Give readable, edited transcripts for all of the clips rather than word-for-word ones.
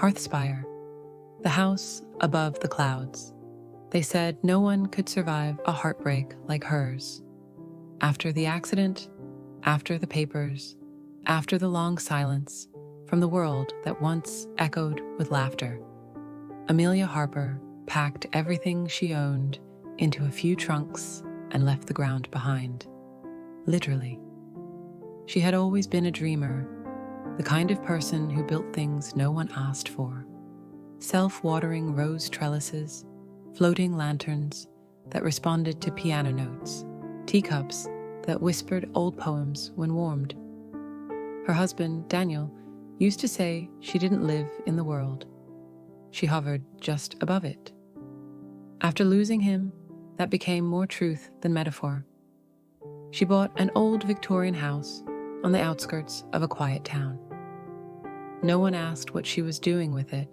Hearthspire, the house above the clouds. They said no one could survive a heartbreak like hers. After the accident, after the papers, after the long silence from the world that once echoed with laughter, Amelia Harper packed everything she owned into a few trunks and left the ground behind. Literally. She had always been a dreamer, the kind of person who built things no one asked for. Self-watering rose trellises, floating lanterns that responded to piano notes, teacups that whispered old poems when warmed. Her husband, Daniel, used to say she didn't live in the world. She hovered just above it. After losing him, that became more truth than metaphor. She bought an old Victorian house on the outskirts of a quiet town. No one asked what she was doing with it.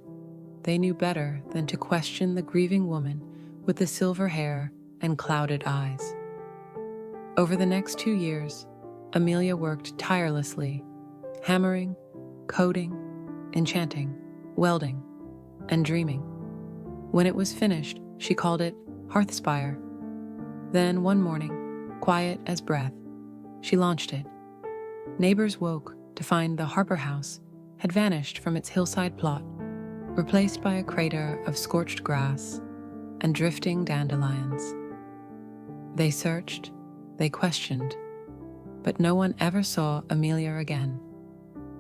They knew better than to question the grieving woman with the silver hair and clouded eyes. Over the next 2 years, Amelia worked tirelessly, hammering, coding, enchanting, welding, and dreaming. When it was finished, she called it Hearthspire. Then one morning, quiet as breath, she launched it. Neighbors woke to find the Harper house had vanished from its hillside plot, replaced by a crater of scorched grass and drifting dandelions. They searched, they questioned, but no one ever saw Amelia again.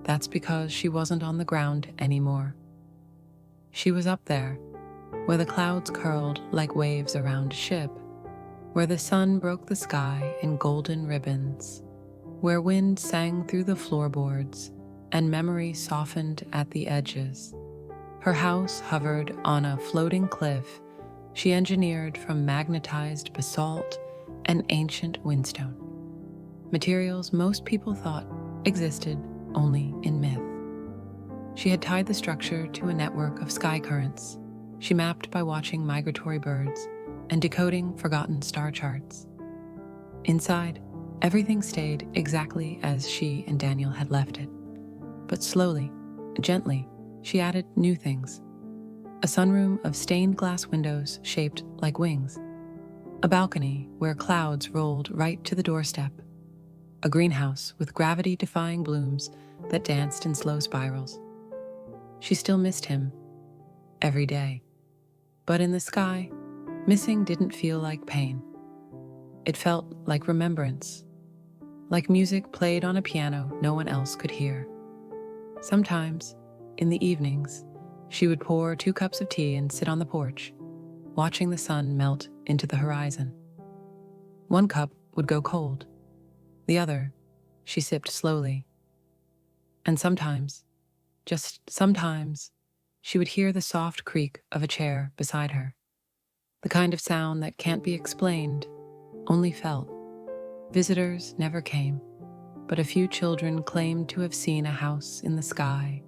That's because she wasn't on the ground anymore. She was up there, where the clouds curled like waves around a ship, where the sun broke the sky in golden ribbons, where wind sang through the floorboards and memory softened at the edges. Her house hovered on a floating cliff she engineered from magnetized basalt and ancient whinstone, materials most people thought existed only in myth. She had tied the structure to a network of sky currents she mapped by watching migratory birds and decoding forgotten star charts. Inside, everything stayed exactly as she and Daniel had left it. But slowly, gently, she added new things. A sunroom of stained glass windows shaped like wings. A balcony where clouds rolled right to the doorstep. A greenhouse with gravity-defying blooms that danced in slow spirals. She still missed him every day. But in the sky, missing didn't feel like pain. It felt like remembrance, like music played on a piano no one else could hear. Sometimes, in the evenings, she would pour 2 cups of tea and sit on the porch, watching the sun melt into the horizon. One cup would go cold. The other, she sipped slowly. And sometimes, just sometimes, she would hear the soft creak of a chair beside her, the kind of sound that can't be explained, only felt. Visitors never came, but a few children claimed to have seen a house in the sky,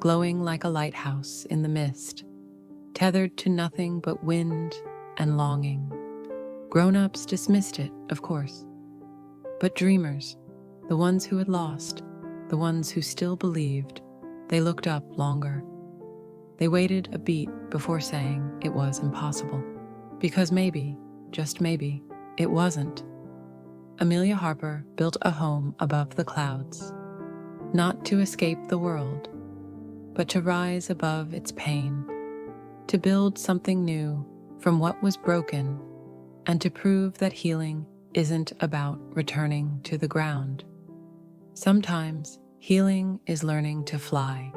glowing like a lighthouse in the mist, tethered to nothing but wind and longing. Grown-ups dismissed it, of course. But dreamers, the ones who had lost, the ones who still believed, they looked up longer. They waited a beat before saying it was impossible. Because maybe, just maybe, it wasn't. Amelia Harper built a home above the clouds, not to escape the world, but to rise above its pain, to build something new from what was broken, and to prove that healing isn't about returning to the ground. Sometimes healing is learning to fly,